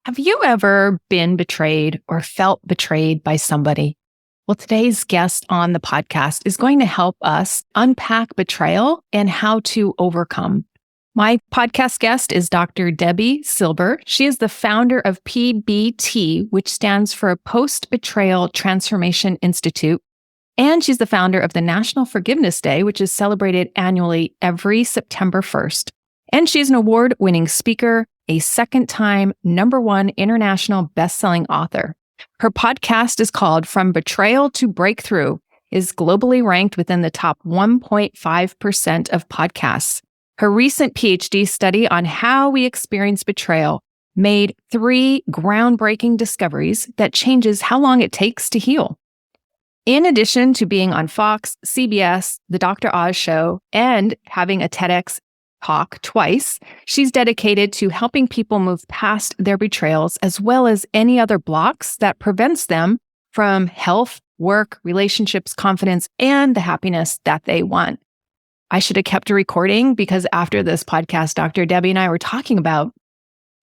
Have you ever been betrayed or felt betrayed by somebody? Well, today's guest on the podcast is going to help us unpack betrayal and how to overcome. My podcast guest is Dr. Debi Silber. She is the founder of PBT, which stands for Post-Betrayal Transformation Institute. And she's the founder of the National Forgiveness Day, which is celebrated annually every September 1st. And she's an award-winning speaker, a second-time #1 international best-selling author. Her podcast is called From Betrayal to Breakthrough, is globally ranked within the top 1.5% of podcasts. Her recent PhD study on how we experience betrayal made 3 groundbreaking discoveries that changes how long it takes to heal. In addition to being on Fox, CBS, The Dr. Oz Show, and having a TEDx talk twice, she's dedicated to helping people move past their betrayals as well as any other blocks that prevents them from health, work, relationships, confidence, and the happiness that they want. I should have kept a recording because after this podcast, Dr. Debi and I were talking about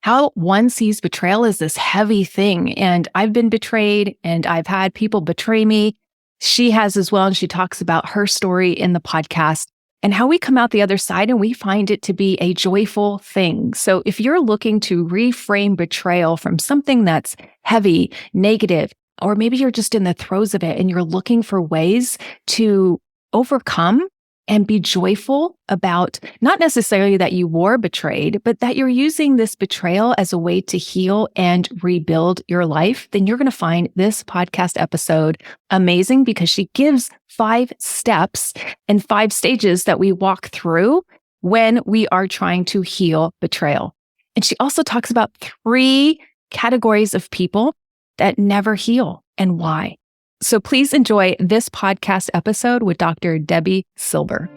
how one sees betrayal as this heavy thing. And I've been betrayed and I've had people betray me. She has as well. And she talks about her story in the podcast and how we come out the other side and we find it to be a joyful thing. So if you're looking to reframe betrayal from something that's heavy, negative, or maybe you're just in the throes of it and you're looking for ways to overcome and be joyful about not necessarily that you were betrayed, but that you're using this betrayal as a way to heal and rebuild your life, then you're going to find this podcast episode amazing because she gives 5 steps and 5 stages that we walk through when we are trying to heal betrayal. And she also talks about 3 categories of people that never heal and why. So please enjoy this podcast episode with Dr. Debi Silber.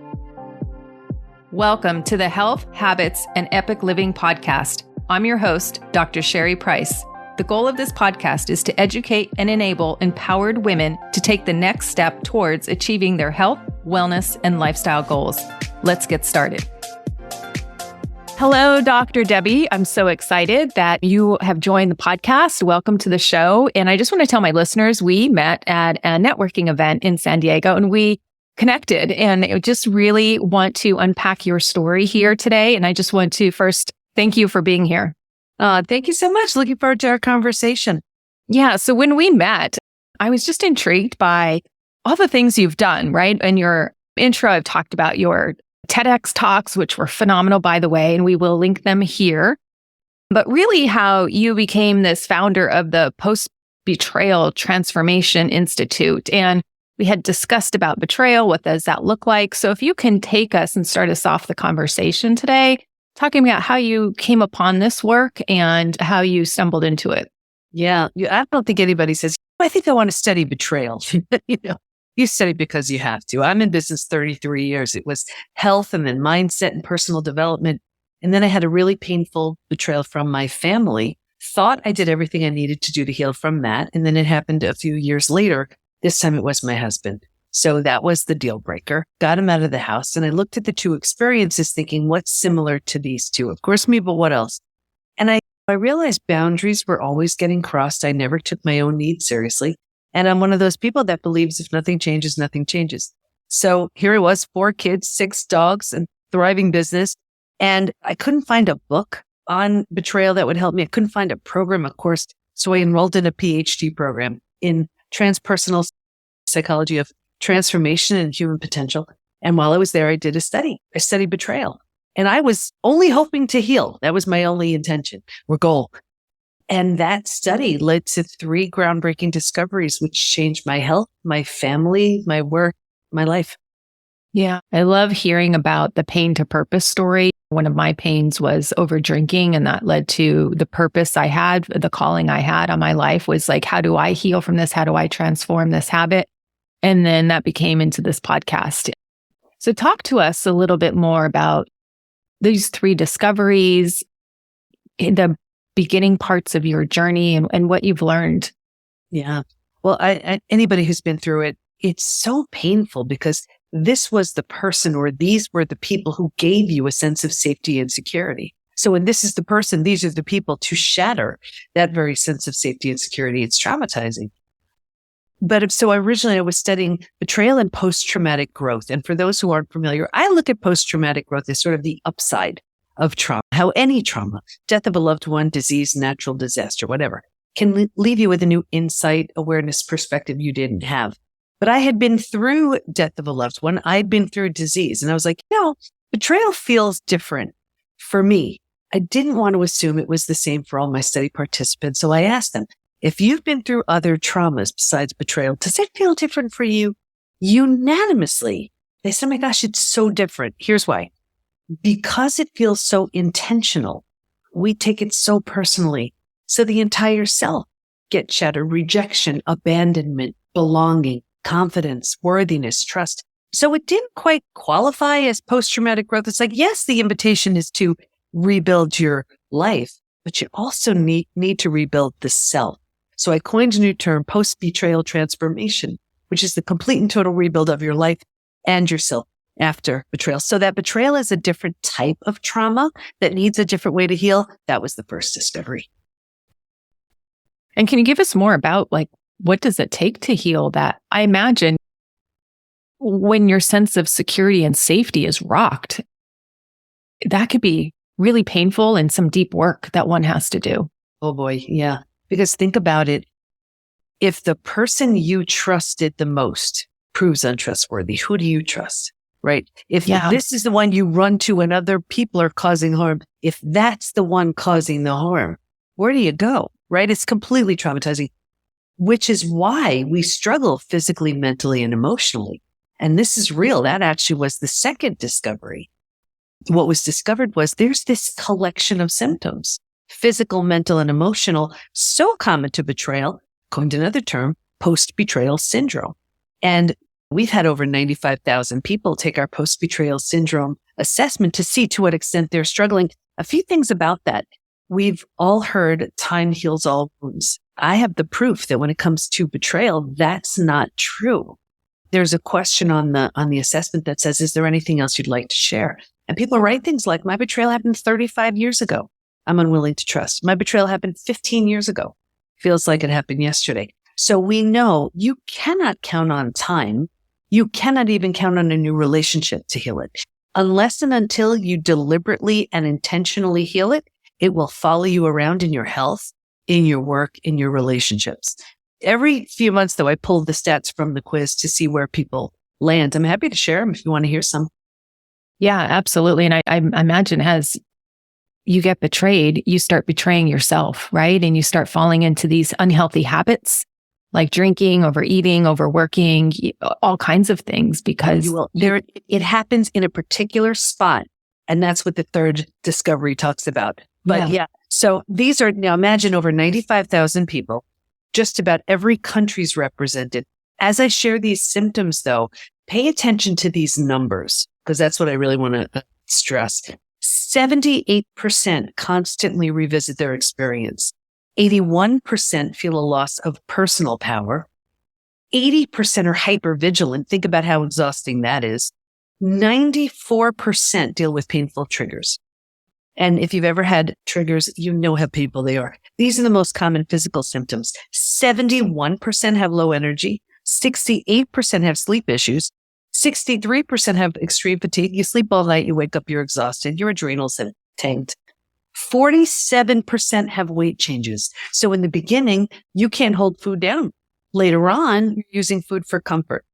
Welcome to the Health, Habits, and Epic Living podcast. I'm your host, Dr. Sherry Price. The goal of this podcast is to educate and enable empowered women to take the next step towards achieving their health, wellness, and lifestyle goals. Let's get started. Hello, Dr. Debi. I'm so excited that you have joined the podcast. Welcome to the show. And I just want to tell my listeners, we met at a networking event in San Diego and we connected. And I just really want to unpack your story here today. And I just want to first thank you for being here. Thank you so much. Looking forward to our conversation. Yeah. So when we met, I was just intrigued by all the things you've done, right? In your intro, I've talked about your TEDx talks, which were phenomenal, by the way, and we will link them here. But really how you became this founder of the Post-Betrayal Transformation Institute. And we had discussed about betrayal. What does that look like? So if you can take us and start us off the conversation today, talking about how you came upon this work and how you stumbled into it. Yeah. I don't think anybody says, I think I want to study betrayal. You study because you have to. I'm in business 33 years. It was health and then mindset and personal development. And then I had a really painful betrayal from my family. Thought I did everything I needed to do to heal from that. And then it happened a few years later. This time it was my husband. So that was the deal breaker. Got him out of the house. And I looked at the 2 experiences thinking, what's similar to these 2? Of course, me, but what else? And I realized boundaries were always getting crossed. I never took my own needs seriously. And I'm one of those people that believes if nothing changes, nothing changes. So here I was, 4 kids, 6 dogs, and thriving business. And I couldn't find a book on betrayal that would help me. I couldn't find a program, of course. So I enrolled in a PhD program in transpersonal psychology of transformation and human potential. And while I was there, I did a study. I studied betrayal. And I was only hoping to heal. That was my only intention or goal. And that study led to 3 groundbreaking discoveries, which changed my health, my family, my work, my life. Yeah. I love hearing about the pain to purpose story. One of my pains was over drinking, and that led to the purpose I had, the calling I had on my life was like, how do I heal from this? How do I transform this habit? And then that became into this podcast. So talk to us a little bit more about these 3 discoveries, the beginning parts of your journey and what you've learned. Yeah. Well, anybody who's been through it, it's so painful because this was the person or these were the people who gave you a sense of safety and security. So when this is the person, these are the people to shatter that very sense of safety and security. It's traumatizing. But so originally I was studying betrayal and post-traumatic growth. And for those who aren't familiar, I look at post-traumatic growth as sort of the upside of trauma, how any trauma, death of a loved one, disease, natural disaster, whatever, can leave you with a new insight, awareness, perspective you didn't have. But I had been through death of a loved one. I'd been through disease. And I was like, betrayal feels different for me. I didn't want to assume it was the same for all my study participants. So I asked them, if you've been through other traumas besides betrayal, does it feel different for you? Unanimously, they said, oh my gosh, it's so different. Here's why. Because it feels so intentional, we take it so personally. So the entire self gets shattered: rejection, abandonment, belonging, confidence, worthiness, trust. So it didn't quite qualify as post-traumatic growth. It's like, yes, the invitation is to rebuild your life, but you also need to rebuild the self. So I coined a new term, post-betrayal transformation, which is the complete and total rebuild of your life and yourself after betrayal. So that betrayal is a different type of trauma that needs a different way to heal. That was the first discovery. And can you give us more about what does it take to heal that? I imagine when your sense of security and safety is rocked, that could be really painful and some deep work that one has to do. Oh boy. Yeah. Because think about it. If the person you trusted the most proves untrustworthy, who do you trust? Right? If this is the one you run to when other people are causing harm, if that's the one causing the harm, where do you go? Right? It's completely traumatizing, which is why we struggle physically, mentally, and emotionally. And this is real. That actually was the second discovery. What was discovered was there's this collection of symptoms, physical, mental, and emotional, so common to betrayal, coined another term, post-betrayal syndrome. And we've had over 95,000 people take our post-betrayal syndrome assessment to see to what extent they're struggling. A few things about that. We've all heard time heals all wounds. I have the proof that when it comes to betrayal, that's not true. There's a question on the assessment that says, is there anything else you'd like to share? And people write things like, my betrayal happened 35 years ago. I'm unwilling to trust. My betrayal happened 15 years ago. Feels like it happened yesterday. So we know you cannot count on time. You cannot even count on a new relationship to heal it. Unless and until you deliberately and intentionally heal it, it will follow you around in your health, in your work, in your relationships. Every few months, though, I pull the stats from the quiz to see where people land. I'm happy to share them if you want to hear some. Yeah, absolutely. And I imagine as you get betrayed, you start betraying yourself, right? And you start falling into these unhealthy habits like drinking, overeating, overworking, all kinds of things because it happens in a particular spot. And that's what the third discovery talks about. But so these are, now imagine over 95,000 people, just about every country's represented. As I share these symptoms though, pay attention to these numbers because that's what I really want to stress. 78% constantly revisit their experience. 81% feel a loss of personal power. 80% are hypervigilant. Think about how exhausting that is. 94% deal with painful triggers. And if you've ever had triggers, you know how painful they are. These are the most common physical symptoms. 71% have low energy. 68% have sleep issues. 63% have extreme fatigue. You sleep all night, you wake up, you're exhausted, your adrenals have tanked. 47% have weight changes. So in the beginning, you can't hold food down. Later on, you're using food for comfort.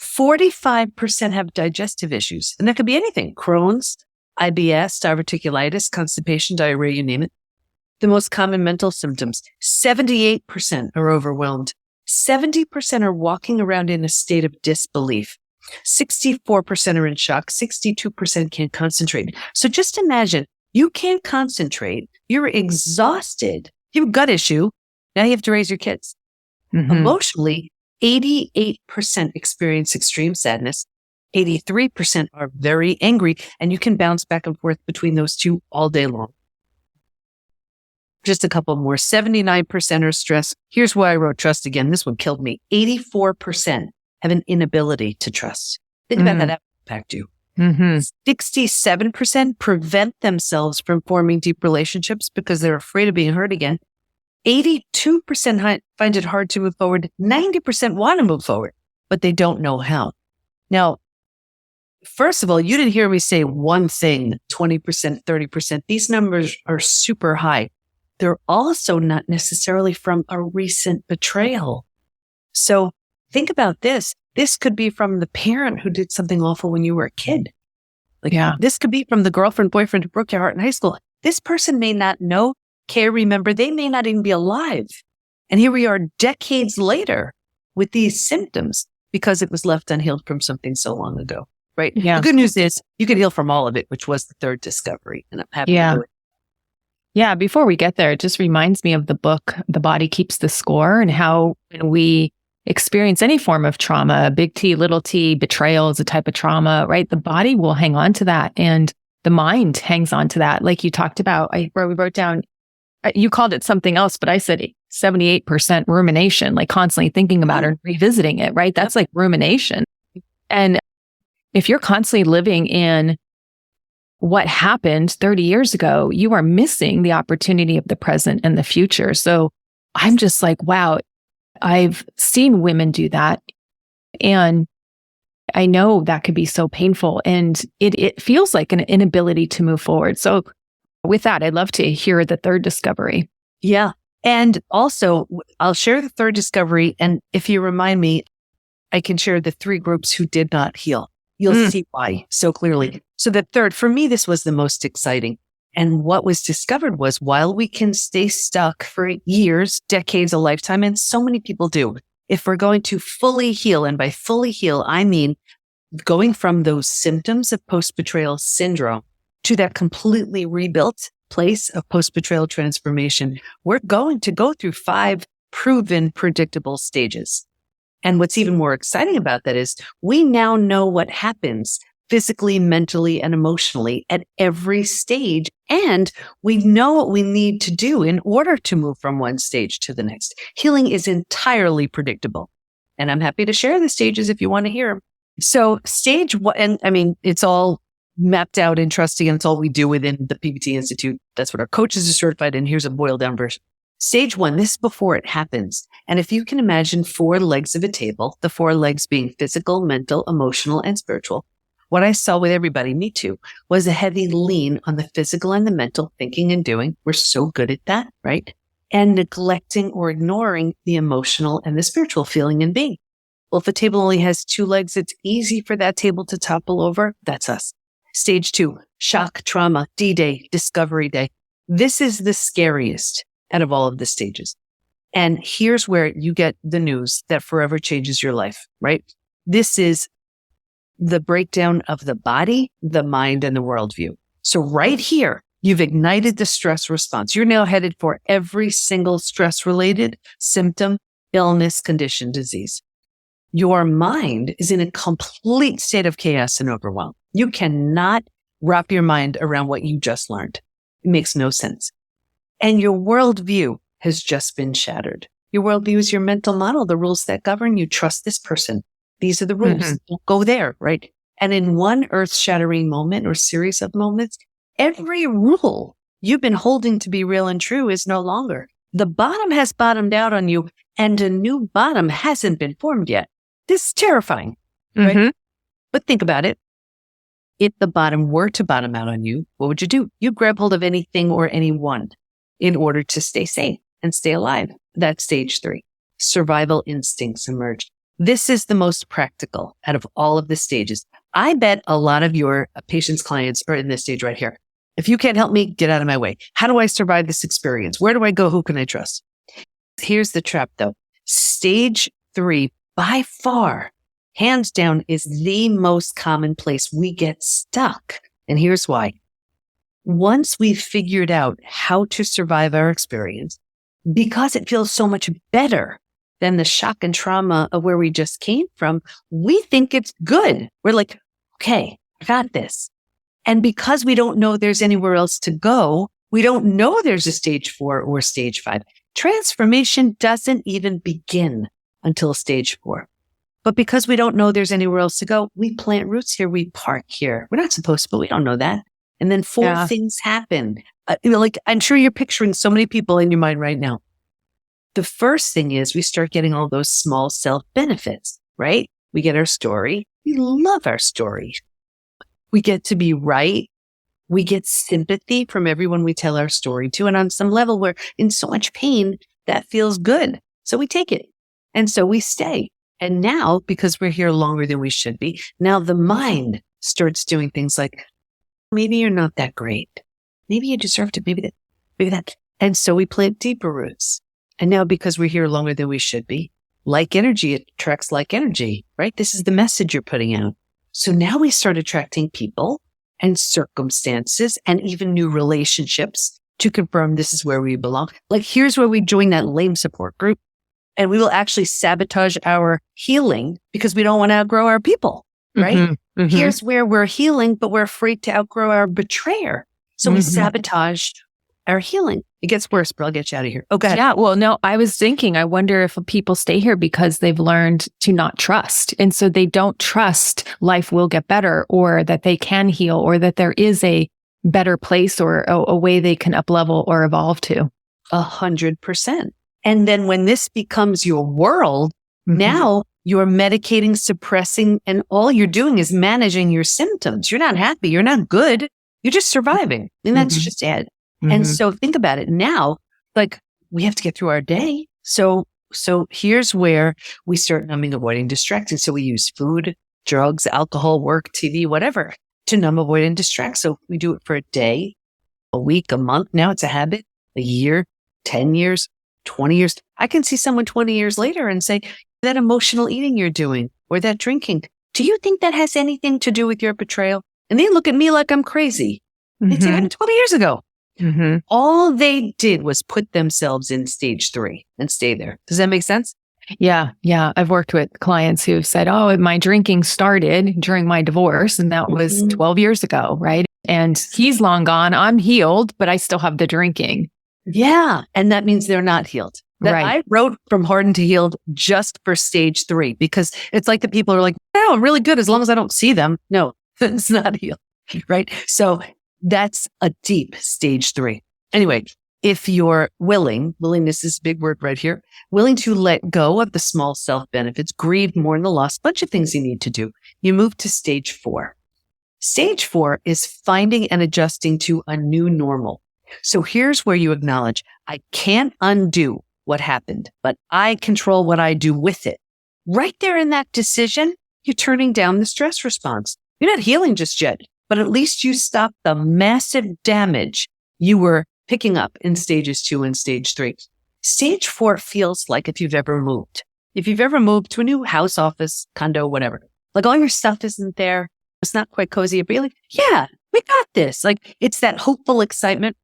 45% have digestive issues. And that could be anything. Crohn's, IBS, diverticulitis, constipation, diarrhea, you name it. The most common mental symptoms, 78% are overwhelmed. 70% are walking around in a state of disbelief. 64% are in shock. 62% can't concentrate. So just imagine you can't concentrate. You're exhausted. You have a gut issue. Now you have to raise your kids. Mm-hmm. Emotionally, 88% experience extreme sadness. 83% are very angry, and you can bounce back and forth between those two all day long. Just a couple more. 79% are stressed. Here's why I wrote trust again. This one killed me. 84% have an inability to trust. Think about how that impacts you. Mm-hmm. 67% prevent themselves from forming deep relationships because they're afraid of being hurt again. 82% find it hard to move forward. 90% want to move forward, but they don't know how. Now, first of all, you didn't hear me say one thing, 20%, 30%. These numbers are super high. They're also not necessarily from a recent betrayal. So think about this. This could be from the parent who did something awful when you were a kid. This could be from the girlfriend, boyfriend who broke your heart in high school. This person may not know, care, remember. They may not even be alive. And here we are decades later with these symptoms because it was left unhealed from something so long ago, right? Yeah. The good news is you can heal from all of it, which was the third discovery. And I'm happy to do it. Yeah. Before we get there, it just reminds me of the book, The Body Keeps the Score, and how when we experience any form of trauma, big T, little t, betrayal is a type of trauma, right? The body will hang on to that and the mind hangs on to that. Like you talked about, we wrote down, you called it something else, but I said 78% rumination, like constantly thinking about it and revisiting it, right? That's like rumination. And if you're constantly living in what happened 30 years ago, you are missing the opportunity of the present and the future. So I'm just like, wow, I've seen women do that. And I know that could be so painful and it feels like an inability to move forward. So with that, I'd love to hear the third discovery. Yeah. And also, I'll share the third discovery. And if you remind me, I can share the three groups who did not heal. You'll see why so clearly. So the third, for me, this was the most exciting. And what was discovered was while we can stay stuck for years, decades, a lifetime, and so many people do, if we're going to fully heal, and by fully heal, I mean going from those symptoms of post-betrayal syndrome to that completely rebuilt place of post-betrayal transformation, we're going to go through 5 proven predictable stages. And what's even more exciting about that is we now know what happens physically, mentally, and emotionally at every stage. And we know what we need to do in order to move from one stage to the next. Healing is entirely predictable. And I'm happy to share the stages if you want to hear them. So stage 1, and I mean, it's all mapped out and trusting, and it's all we do within the PBT Institute. That's what our coaches are certified in. Here's a boiled down version. Stage 1, this is before it happens. And if you can imagine 4 legs of a table, the 4 legs being physical, mental, emotional, and spiritual, what I saw with everybody, me too, was a heavy lean on the physical and the mental thinking and doing. We're so good at that, right? And neglecting or ignoring the emotional and the spiritual feeling and being. Well, if a table only has 2 legs, it's easy for that table to topple over. That's us. Stage 2, shock, trauma, D-Day, discovery day. This is the scariest out of all of the stages. And here's where you get the news that forever changes your life, right? This is the breakdown of the body, the mind, and the worldview. So right here, you've ignited the stress response. You're now headed for every single stress-related symptom, illness, condition, disease. Your mind is in a complete state of chaos and overwhelm. You cannot wrap your mind around what you just learned. It makes no sense. And your worldview has just been shattered. Your worldview is your mental model, the rules that govern you. Trust this person. These are the rules. Mm-hmm. Don't go there, right? And in one earth-shattering moment or series of moments, every rule you've been holding to be real and true is no longer. The bottom has bottomed out on you and a new bottom hasn't been formed yet. This is terrifying, right? Mm-hmm. But think about it. If the bottom were to bottom out on you, what would you do? You grab hold of anything or anyone in order to stay safe and stay alive. That's stage 3. Survival instincts emerge. This is the most practical out of all of the stages. I bet a lot of your patients' clients are in this stage right here. If you can't help me, get out of my way. How do I survive this experience? Where do I go? Who can I trust? Here's the trap though. Stage 3, by far, hands down, is the most common place we get stuck. And here's why. Once we've figured out how to survive our experience, because it feels so much better than the shock and trauma of where we just came from, we think it's good. We're like, okay, I got this. And because we don't know there's anywhere else to go, we don't know there's a stage 4 or stage 5. Transformation doesn't even begin until stage 4. But because we don't know there's anywhere else to go, we plant roots here. We park here. We're not supposed to, but we don't know that. And then four things happen. Like I'm sure you're picturing so many people in your mind right now. The first thing is we start getting all those small self benefits, right? We get our story. We love our story. We get to be right. We get sympathy from everyone we tell our story to. And on some level, we're in so much pain that feels good. So we take it. And so we stay. And now, because we're here longer than we should be, now the mind starts doing things like, maybe you're not that great. Maybe you deserve to, maybe that. And so we plant deeper roots. And now because we're here longer than we should be, like energy attracts like energy, right? This is the message you're putting out. So now we start attracting people and circumstances and even new relationships to confirm this is where we belong. Like here's where we join that lame support group and we will actually sabotage our healing because we don't want to outgrow our people, right? Mm-hmm, mm-hmm. Here's where we're healing, but we're afraid to outgrow our betrayer. So we sabotage our healing. It gets worse, but I'll get you out of here. Oh, go ahead. Yeah. Well, no, I was thinking, I wonder if people stay here because they've learned to not trust. And so they don't trust life will get better or that they can heal or that there is a better place or a way they can up-level or evolve to. 100%. And then when this becomes your world, now you're medicating, suppressing, and all you're doing is managing your symptoms. You're not happy. You're not good. You're just surviving. And that's just it. And so think about it now, like we have to get through our day. So here's where we start numbing, avoiding, distracting. So we use food, drugs, alcohol, work, TV, whatever to numb, avoid, and distract. So we do it for a day, a week, a month. Now it's a habit, a year, 10 years, 20 years. I can see someone 20 years later and say, that emotional eating you're doing or that drinking, do you think that has anything to do with your betrayal? And they look at me like I'm crazy. It's even 20 years ago. All they did was put themselves in stage 3 and stay there. Does that make sense? Yeah. Yeah. I've worked with clients who've said, oh, my drinking started during my divorce and that was 12 years ago. Right. And he's long gone. I'm healed, but I still have the drinking. Yeah. And that means they're not healed. I wrote From Hardened to Healed just for stage 3 because it's like the people are like, no, I'm really good as long as I don't see them. No, it's not healed. Right. So that's a deep stage 3. Anyway, if you're willingness is a big word right here, willing to let go of the small self benefits, grieve, mourn the loss, bunch of things you need to do, you move to stage 4. Stage 4 is finding and adjusting to a new normal. So here's where you acknowledge, I can't undo what happened, but I control what I do with it. Right there in that decision, you're turning down the stress response. You're not healing just yet. But at least you stopped the massive damage you were picking up in stages 2 and stage 3. Stage 4 feels like if you've ever moved. If you've ever moved to a new house, office, condo, whatever, like all your stuff isn't there. It's not quite cozy. But you're like, yeah, we got this. Like it's that hopeful excitement.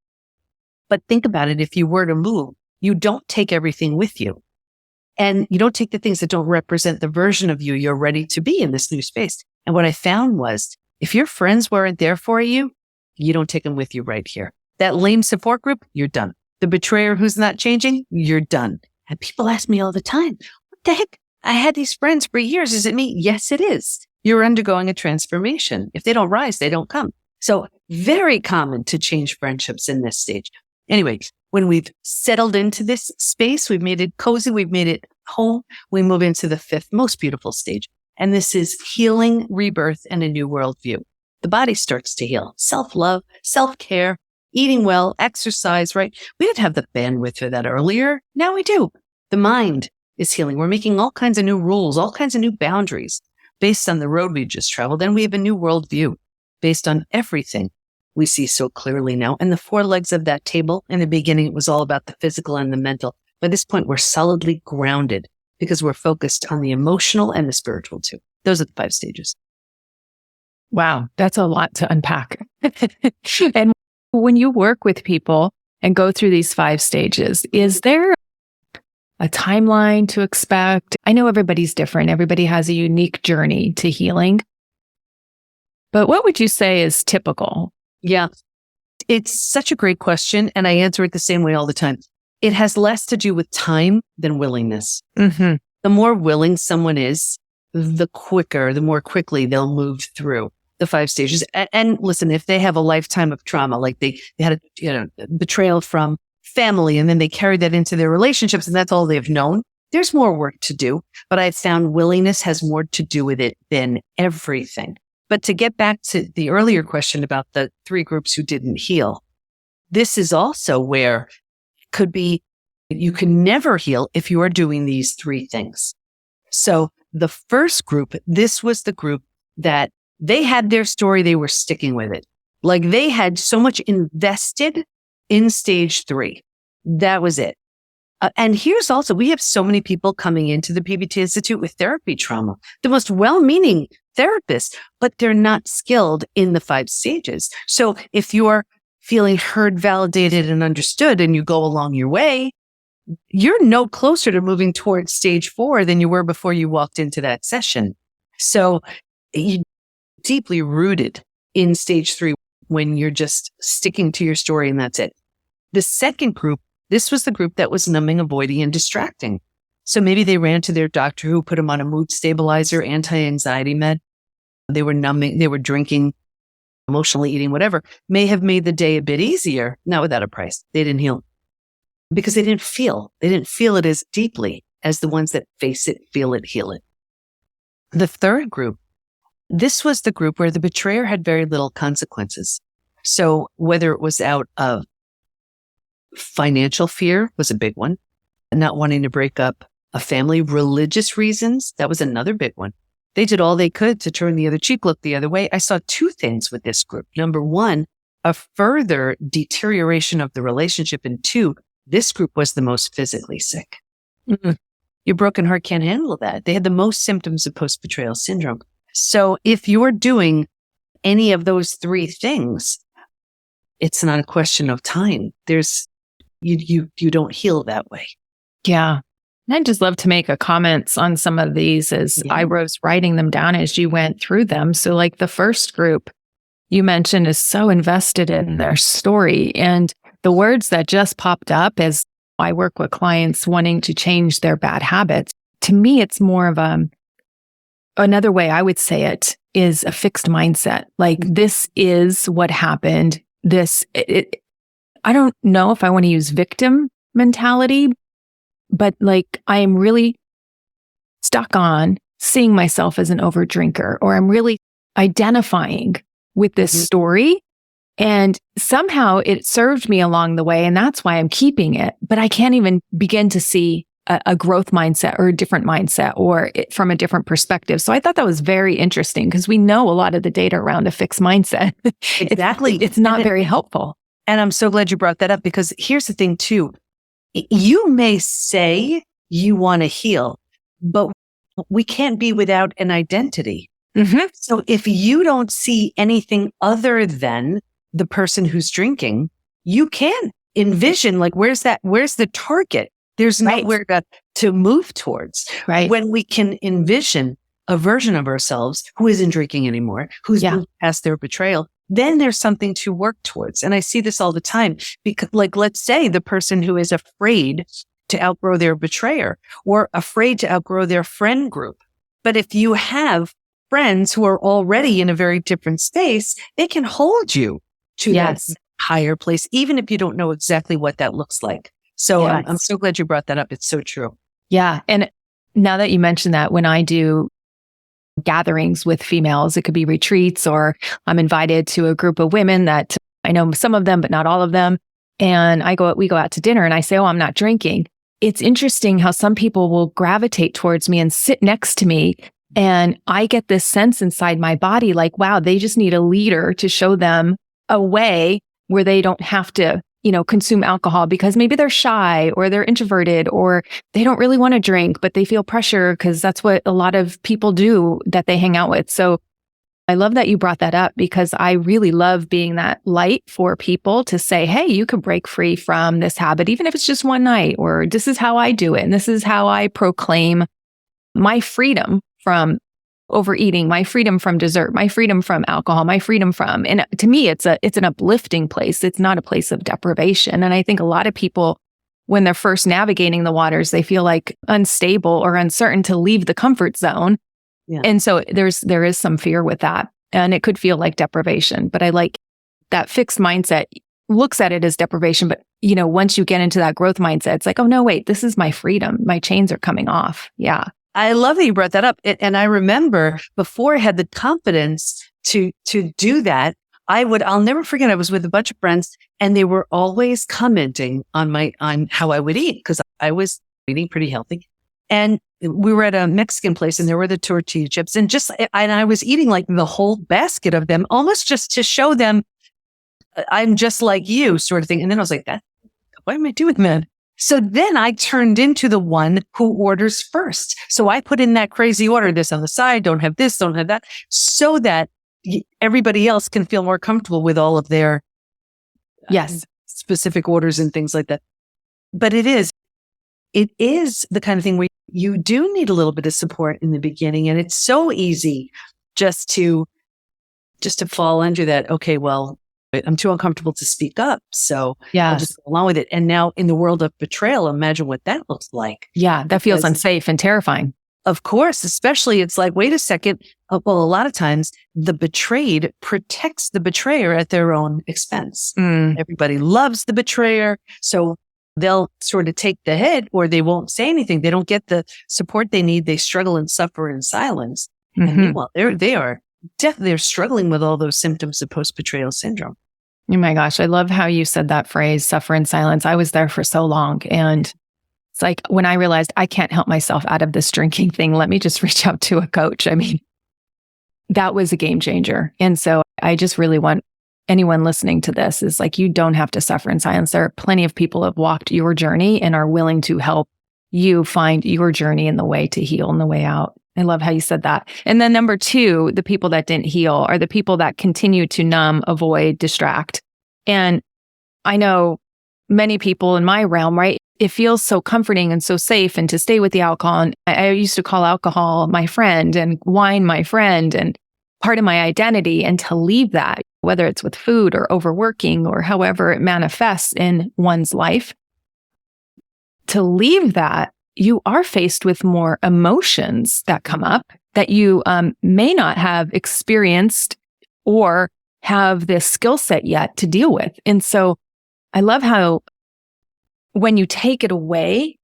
But think about it. If you were to move, you don't take everything with you. And you don't take the things that don't represent the version of you you're ready to be in this new space. And what I found was, if your friends weren't there for you, you don't take them with you right here. That lame support group, you're done. The betrayer who's not changing, you're done. And people ask me all the time, what the heck? I had these friends for years. Is it me? Yes, it is. You're undergoing a transformation. If they don't rise, they don't come. So very common to change friendships in this stage. Anyway, when we've settled into this space, we've made it cozy, we've made it home, we move into the 5th most beautiful stage. And this is healing, rebirth, and a new worldview. The body starts to heal. Self-love, self-care, eating well, exercise, right? We didn't have the bandwidth for that earlier. Now we do. The mind is healing. We're making all kinds of new rules, all kinds of new boundaries based on the road we just traveled. And we have a new worldview based on everything we see so clearly now. And the 4 legs of that table, in the beginning, it was all about the physical and the mental. By this point, we're solidly grounded, because we're focused on the emotional and the spiritual too. Those are the 5 stages. Wow, that's a lot to unpack. And when you work with people and go through these 5 stages, is there a timeline to expect? I know everybody's different. Everybody has a unique journey to healing. But what would you say is typical? Yeah, it's such a great question. And I answer it the same way all the time. It has less to do with time than willingness. The more willing someone is the more quickly they'll move through the 5 stages. And listen, if they have a lifetime of trauma, like they had a betrayal from family, and then they carried that into their relationships, and that's all they've known, there's more work to do. But I've found willingness has more to do with it than everything. But to get back to the earlier question about the 3 groups who didn't heal, this is also where it could be you can never heal if you are doing these 3 things. So the first group, this was the group that they had their story, they were sticking with it. Like they had so much invested in stage 3. That was it. And here's also, we have so many people coming into the PBT Institute with therapy trauma, the most well-meaning therapists, but they're not skilled in the 5 stages. So if you're feeling heard, validated, and understood, and you go along your way, you're no closer to moving towards stage 4 than you were before you walked into that session. So you're deeply rooted in stage 3 when you're just sticking to your story and that's it. The second group, this was the group that was numbing, avoiding, and distracting. So maybe they ran to their doctor who put them on a mood stabilizer, anti-anxiety med. They were numbing, they were drinking, emotionally eating, whatever, may have made the day a bit easier, not without a price. They didn't heal because they didn't feel it as deeply as the ones that face it, feel it, heal it. The third group, this was the group where the betrayer had very little consequences. So whether it was out of financial fear was a big one, not wanting to break up a family, religious reasons, that was another big one. They did all they could to turn the other cheek, look the other way. I saw 2 things with this group. Number 1, a further deterioration of the relationship. And 2, this group was the most physically sick. Mm-mm. Your broken heart can't handle that. They had the most symptoms of post-betrayal syndrome. So if you're doing any of those 3 things, it's not a question of time. You don't heal that way. Yeah. And I'd just love to make a comments on some of these as I was writing them down as you went through them. So like the first group you mentioned is so invested in their story, and the words that just popped up as I work with clients wanting to change their bad habits. To me, it's more of another way I would say it is a fixed mindset. Like this is what happened. I don't know if I want to use victim mentality, but like I am really stuck on seeing myself as an overdrinker, or I'm really identifying with this story. And somehow it served me along the way. And that's why I'm keeping it. But I can't even begin to see a growth mindset or a different mindset or from a different perspective. So I thought that was very interesting because we know a lot of the data around a fixed mindset. Exactly. It's not very helpful. And I'm so glad you brought that up, because here's the thing too. You may say you want to heal, but we can't be without an identity. Mm-hmm. So if you don't see anything other than the person who's drinking, you can envision like, where's the target? There's nowhere to move towards. Right. When we can envision a version of ourselves who isn't drinking anymore, who's moved past their betrayal, then there's something to work towards. And I see this all the time because, like, let's say the person who is afraid to outgrow their betrayer or afraid to outgrow their friend group. But if you have friends who are already in a very different space, they can hold you to that higher place, even if you don't know exactly what that looks like. So I'm so glad you brought that up. It's so true. Yeah. And now that you mentioned that, when I do gatherings with females, it could be retreats, or I'm invited to a group of women that I know some of them, but not all of them. And we go out to dinner and I say, oh, I'm not drinking. It's interesting how some people will gravitate towards me and sit next to me. And I get this sense inside my body, like, wow, they just need a leader to show them a way where they don't have to, consume alcohol because maybe they're shy or they're introverted or they don't really want to drink, but they feel pressure because that's what a lot of people do that they hang out with. So I love that you brought that up, because I really love being that light for people to say, hey, you could break free from this habit, even if it's just one night, or this is how I do it. And this is how I proclaim my freedom from overeating, my freedom from dessert, my freedom from alcohol, my freedom from, and to me, it's an uplifting place. It's not a place of deprivation. And I think a lot of people, when they're first navigating the waters, they feel like unstable or uncertain to leave the comfort zone. Yeah. And so there is some fear with that. And it could feel like deprivation, but I like that fixed mindset looks at it as deprivation. But, once you get into that growth mindset, it's like, oh no, wait, this is my freedom. My chains are coming off. Yeah. I love that you brought that up. And I remember before I had the confidence to do that, I'll never forget, I was with a bunch of friends and they were always commenting on how I would eat because I was eating pretty healthy. And we were at a Mexican place and there were the tortilla chips and I was eating like the whole basket of them, almost just to show them I'm just like you sort of thing. And then I was like, what am I doing, man? So then I turned into the one who orders first. So I put in that crazy order, this on the side, don't have this, don't have that, so that everybody else can feel more comfortable with all of their specific orders and things like that. But it is the kind of thing where you do need a little bit of support in the beginning. And it's so easy just to fall under that. Okay, well, I'm too uncomfortable to speak up. So I'll just go along with it. And now in the world of betrayal, imagine what that looks like. Yeah, that feels unsafe and terrifying. Of course, especially it's like, wait a second. Well, a lot of times the betrayed protects the betrayer at their own expense. Everybody loves the betrayer. So they'll sort of take the hit or they won't say anything. They don't get the support they need. They struggle and suffer in silence. And meanwhile, they're struggling with all those symptoms of post-betrayal syndrome. Oh my gosh. I love how you said that phrase, suffer in silence. I was there for so long. And it's like when I realized I can't help myself out of this drinking thing, let me just reach out to a coach. I mean, that was a game changer. And so I just really want anyone listening to this is like, you don't have to suffer in silence. There are plenty of people who have walked your journey and are willing to help you find your journey and the way to heal and the way out. I love how you said that. And then number 2, the people that didn't heal are the people that continue to numb, avoid, distract. And I know many people in my realm, right? It feels so comforting and so safe and to stay with the alcohol. And I used to call alcohol my friend and wine my friend and part of my identity. And to leave that, whether it's with food or overworking or however it manifests in one's life, to leave that, you are faced with more emotions that come up that you may not have experienced or have this skill set yet to deal with. And so I love how when you take it away,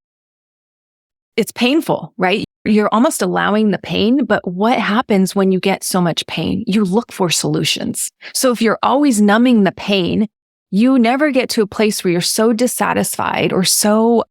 it's painful, right? You're almost allowing the pain, but what happens when you get so much pain? You look for solutions. So if you're always numbing the pain, you never get to a place where you're so dissatisfied or so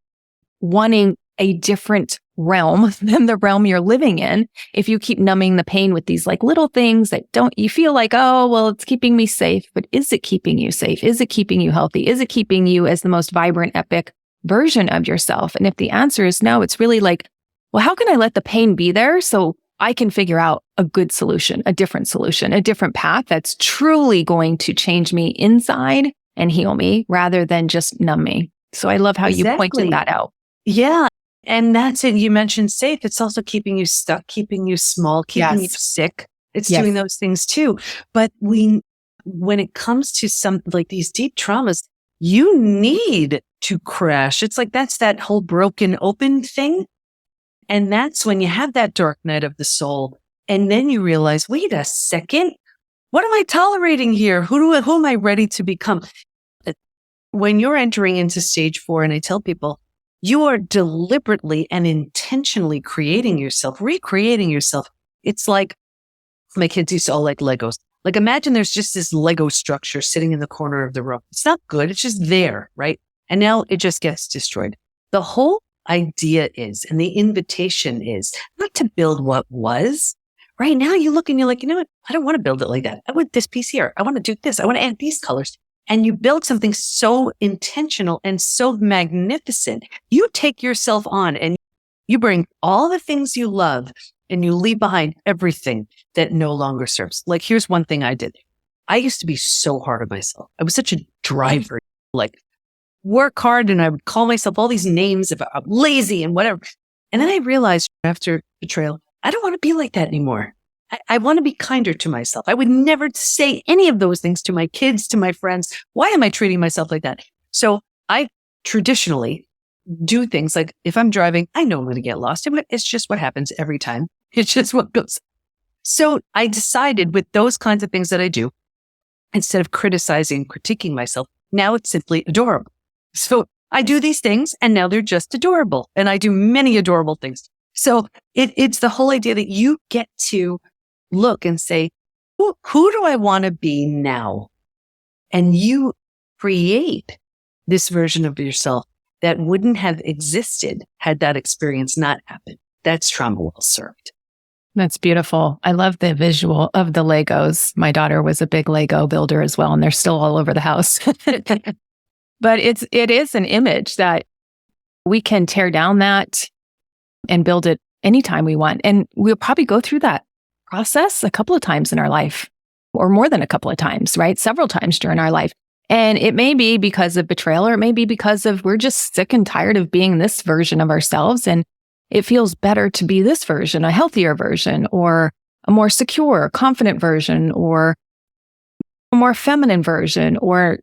wanting a different realm than the realm you're living in. If you keep numbing the pain with these like little things that you feel like, oh, well, it's keeping me safe, but is it keeping you safe? Is it keeping you healthy? Is it keeping you as the most vibrant, epic version of yourself? And if the answer is no, it's really like, well, how can I let the pain be there so I can figure out a good solution, a different path that's truly going to change me inside and heal me rather than just numb me. So I love how you pointed that out. Yeah. And that's it. You mentioned safe. It's also keeping you stuck, keeping you small, keeping you sick. It's doing those things too. But when it comes to some like these deep traumas, you need to crash. It's like that's that whole broken open thing. And that's when you have that dark night of the soul. And then you realize, wait a second, what am I tolerating here? Who am I ready to become? When you're entering into stage 4, and I tell people, you are deliberately and intentionally creating yourself, recreating yourself. It's like my kids used to all like Legos. Like imagine there's just this Lego structure sitting in the corner of the room. It's not good. It's just there, right? And now it just gets destroyed. The whole idea is, and the invitation is not to build what was. Right now you look and you're like, you know what? I don't want to build it like that. I want this piece here. I want to do this. I want to add these colors. And you build something so intentional and so magnificent. You take yourself on and you bring all the things you love and you leave behind everything that no longer serves. Like here's one thing I did. I used to be so hard on myself. I was such a driver, like work hard, and I would call myself all these names about I'm lazy and whatever. And then I realized after betrayal, I don't want to be like that anymore. I want to be kinder to myself. I would never say any of those things to my kids, to my friends. Why am I treating myself like that? So I traditionally do things like if I'm driving, I know I'm going to get lost. It's just what happens every time. It's just what goes. So I decided with those kinds of things that I do, instead of criticizing, critiquing myself, now it's simply adorable. So I do these things and now they're just adorable. And I do many adorable things. So it's the whole idea that you get to look and say, who do I want to be now? And you create this version of yourself that wouldn't have existed had that experience not happened. That's trauma well served. That's beautiful. I love the visual of the Legos. My daughter was a big Lego builder as well, and they're still all over the house. But it is an image that we can tear down that and build it anytime we want. And we'll probably go through that process a couple of times in our life, or more than a couple of times, right? Several times during our life. And it may be because of betrayal, or it may be because of we're just sick and tired of being this version of ourselves. And it feels better to be this version, a healthier version, or a more secure, confident version, or a more feminine version, or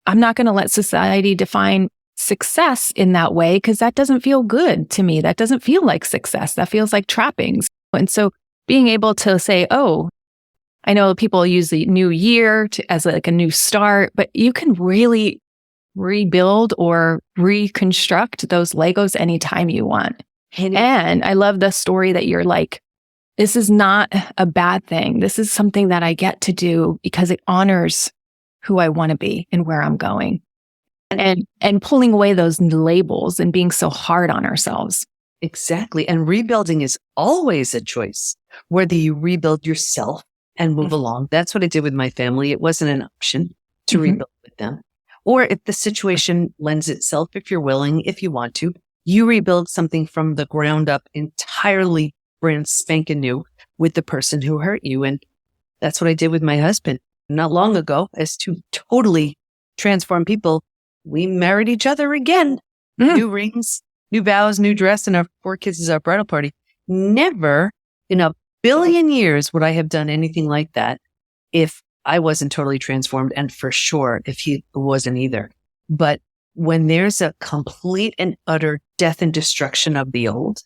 I'm not going to let society define success in that way because that doesn't feel good to me. That doesn't feel like success. That feels like trappings. And so being able to say, oh, I know people use the new year as like a new start, but you can really rebuild or reconstruct those Legos anytime you want. And I love the story that you're like, this is not a bad thing. This is something that I get to do because it honors who I want to be and where I'm going. And pulling away those labels and being so hard on ourselves. Exactly. And rebuilding is always a choice, whether you rebuild yourself and move along. That's what I did with my family. It wasn't an option to rebuild with them. Or if the situation lends itself, if you're willing, if you want to, you rebuild something from the ground up, entirely brand spanking new with the person who hurt you. And that's what I did with my husband. Not long ago, as two totally transformed people, we married each other again. New rings, new vows, new dress, and our 4 kids is our bridal party. Never in a billion years would I have done anything like that if I wasn't totally transformed, and for sure if he wasn't either. But when there's a complete and utter death and destruction of the old,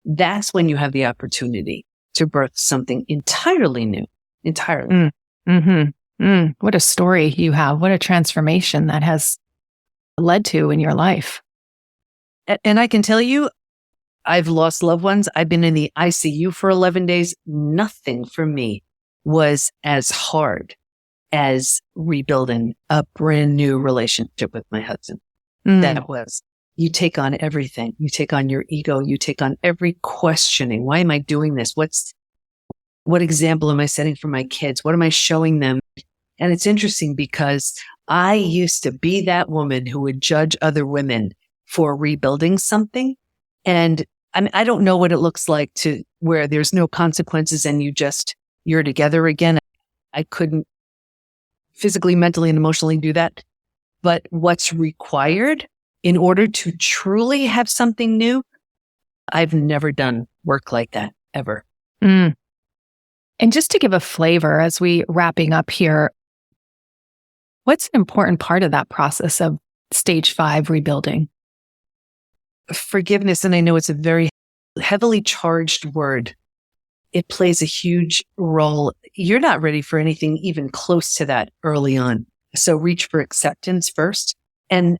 that's when you have the opportunity to birth something entirely new, entirely. What a story you have. What a transformation that has led to in your life. And I can tell you, I've lost loved ones. I've been in the ICU for 11 days. Nothing for me was as hard as rebuilding a brand new relationship with my husband. That was, you take on everything. You take on your ego. You take on every questioning. Why am I doing this? What example am I setting for my kids? What am I showing them? And it's interesting because I used to be that woman who would judge other women for rebuilding something. And I don't know what it looks like to where there's no consequences and you're together again. I couldn't physically, mentally, and emotionally do that. But what's required in order to truly have something new, I've never done work like that ever. And just to give a flavor as we wrapping up here, what's an important part of that process of stage 5 rebuilding? Forgiveness. And I know it's a very heavily charged word. It plays a huge role. You're not ready for anything even close to that early on. So reach for acceptance first. And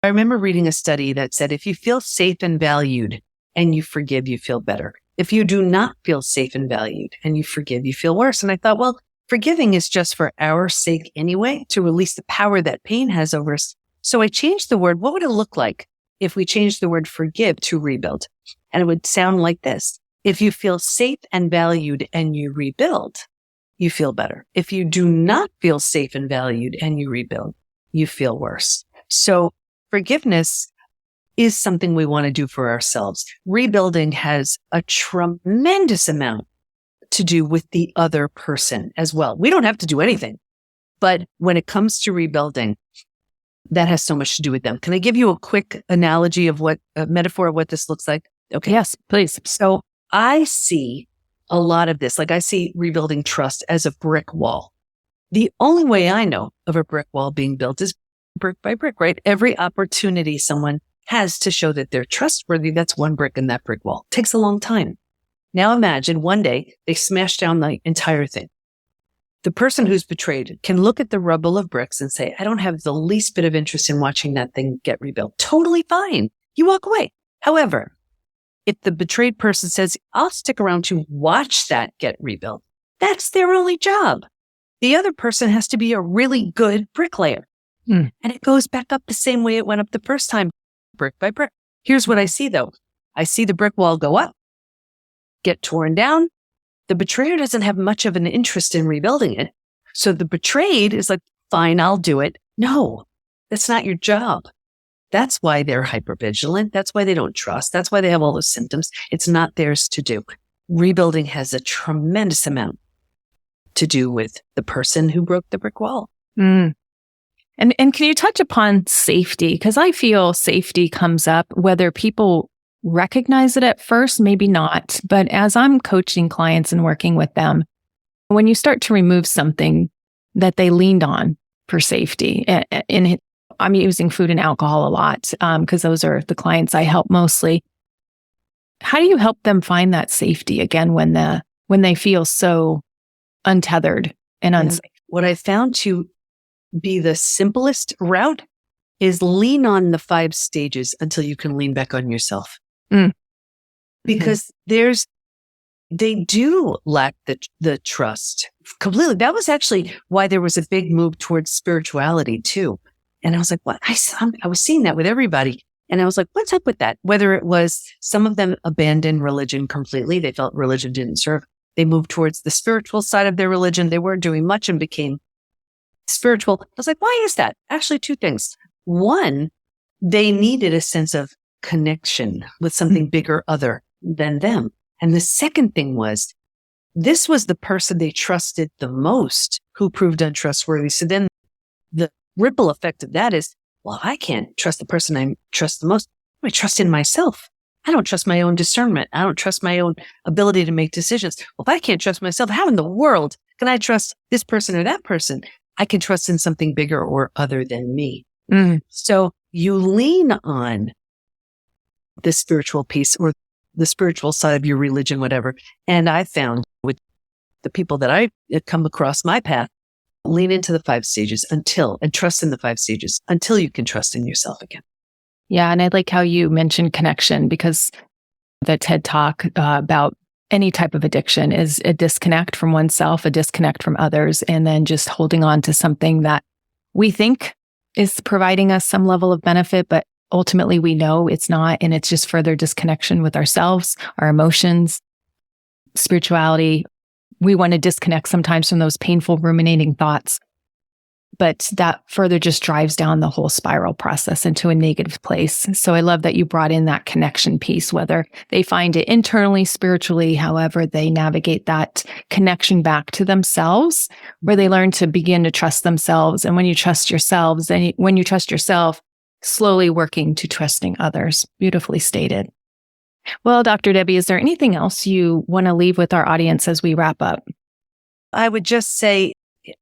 I remember reading a study that said, if you feel safe and valued and you forgive, you feel better. If you do not feel safe and valued and you forgive, you feel worse. And I thought, well, forgiving is just for our sake anyway, to release the power that pain has over us. So I changed the word. What would it look like if we changed the word forgive to rebuild? And it would sound like this. If you feel safe and valued and you rebuild, you feel better. If you do not feel safe and valued and you rebuild, you feel worse. So forgiveness is something we want to do for ourselves. Rebuilding has a tremendous amount to do with the other person as well. We don't have to do anything. But when it comes to rebuilding, that has so much to do with them. Can I give you a quick analogy of a metaphor of what this looks like? Okay. Yes, please. So I see a lot of this. Like I see rebuilding trust as a brick wall. The only way I know of a brick wall being built is brick by brick, right? Every opportunity someone has to show that they're trustworthy, that's one brick in that brick wall. It takes a long time. Now imagine one day they smash down the entire thing. The person who's betrayed can look at the rubble of bricks and say, I don't have the least bit of interest in watching that thing get rebuilt. Totally fine. You walk away. However, if the betrayed person says, I'll stick around to watch that get rebuilt, that's their only job. The other person has to be a really good bricklayer. And it goes back up the same way it went up the first time, brick by brick. Here's what I see though. I see the brick wall go up, get torn down. The betrayer doesn't have much of an interest in rebuilding it. So the betrayed is like, fine, I'll do it. No, that's not your job. That's why they're hypervigilant. That's why they don't trust. That's why they have all those symptoms. It's not theirs to do. Rebuilding has a tremendous amount to do with the person who broke the brick wall. And can you touch upon safety? Because I feel safety comes up whether people recognize it at first, maybe not. But as I'm coaching clients and working with them, when you start to remove something that they leaned on for safety, and I'm using food and alcohol a lot because those are the clients I help mostly. How do you help them find that safety again when they feel so untethered and unsafe? What I found to be the simplest route is lean on the 5 stages until you can lean back on yourself. Because they do lack the trust completely. That was actually why there was a big move towards spirituality too. And I was like, what? I was seeing that with everybody. And I was like, what's up with that? Whether it was some of them abandoned religion completely. They felt religion didn't serve. They moved towards the spiritual side of their religion. They weren't doing much and became spiritual. I was like, why is that? Actually, 2 things. One, they needed a sense of connection with something bigger other than them. And the second thing was, this was the person they trusted the most who proved untrustworthy. So then the ripple effect of that is, well, I can't trust the person I trust the most. I trust in myself. I don't trust my own discernment. I don't trust my own ability to make decisions. Well, if I can't trust myself, how in the world can I trust this person or that person? I can trust in something bigger or other than me. So you lean on the spiritual piece or the spiritual side of your religion, whatever. And I found with the people that I come across my path, lean into the 5 stages and trust in the 5 stages until you can trust in yourself again. Yeah. And I like how you mentioned connection, because the TED Talk about any type of addiction is a disconnect from oneself, a disconnect from others, and then just holding on to something that we think is providing us some level of benefit, but ultimately we know it's not. And it's just further disconnection with ourselves, our emotions, spirituality. We want to disconnect sometimes from those painful ruminating thoughts, but that further just drives down the whole spiral process into a negative place. So I love that you brought in that connection piece, whether they find it internally, spiritually, however they navigate that connection back to themselves, where they learn to begin to trust themselves. And when you trust yourselves, and when you trust yourself, slowly working to trusting others. Beautifully stated. Well, Dr. Debi, is there anything else you want to leave with our audience as we wrap up? I would just say,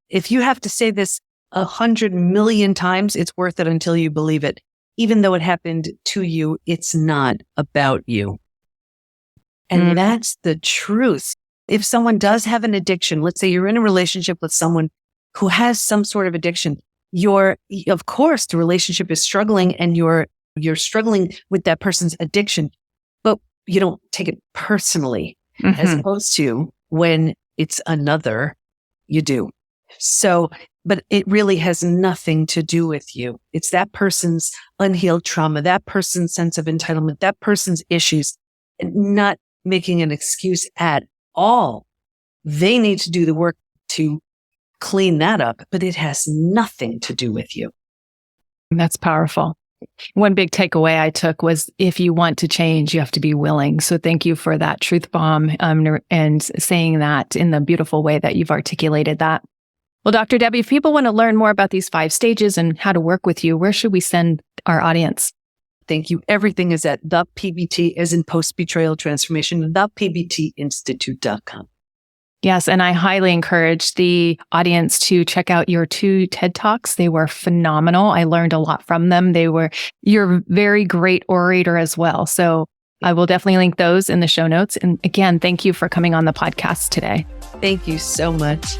if you have to say this 100 million times, it's worth it until you believe it. Even though it happened to you, it's not about you. And that's the truth. If someone does have an addiction, let's say you're in a relationship with someone who has some sort of addiction, of course, the relationship is struggling and you're struggling with that person's addiction, but you don't take it personally, as opposed to when it's another, you do. So, but it really has nothing to do with you. It's that person's unhealed trauma, that person's sense of entitlement, that person's issues, and not making an excuse at all. They need to do the work to clean that up, but it has nothing to do with you. That's powerful. One big takeaway I took was, if you want to change, you have to be willing. So thank you for that truth bomb and saying that in the beautiful way that you've articulated that. Well, Dr. Debi, if people want to learn more about these 5 stages and how to work with you, where should we send our audience? Thank you. Everything is at the PBT, as in post-betrayal transformation, thepbtinstitute.com. Yes, and I highly encourage the audience to check out your 2 TED Talks. They were phenomenal. I learned a lot from them. You're a very great orator as well. So I will definitely link those in the show notes. And again, thank you for coming on the podcast today. Thank you so much.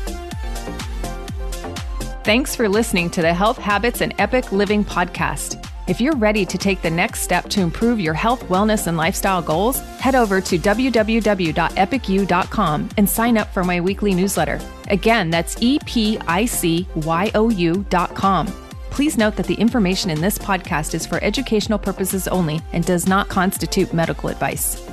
Thanks for listening to the Health Habits and Epic Living podcast. If you're ready to take the next step to improve your health, wellness, and lifestyle goals, head over to www.epicyou.com and sign up for my weekly newsletter. Again, that's EPICYOU.com. Please note that the information in this podcast is for educational purposes only and does not constitute medical advice.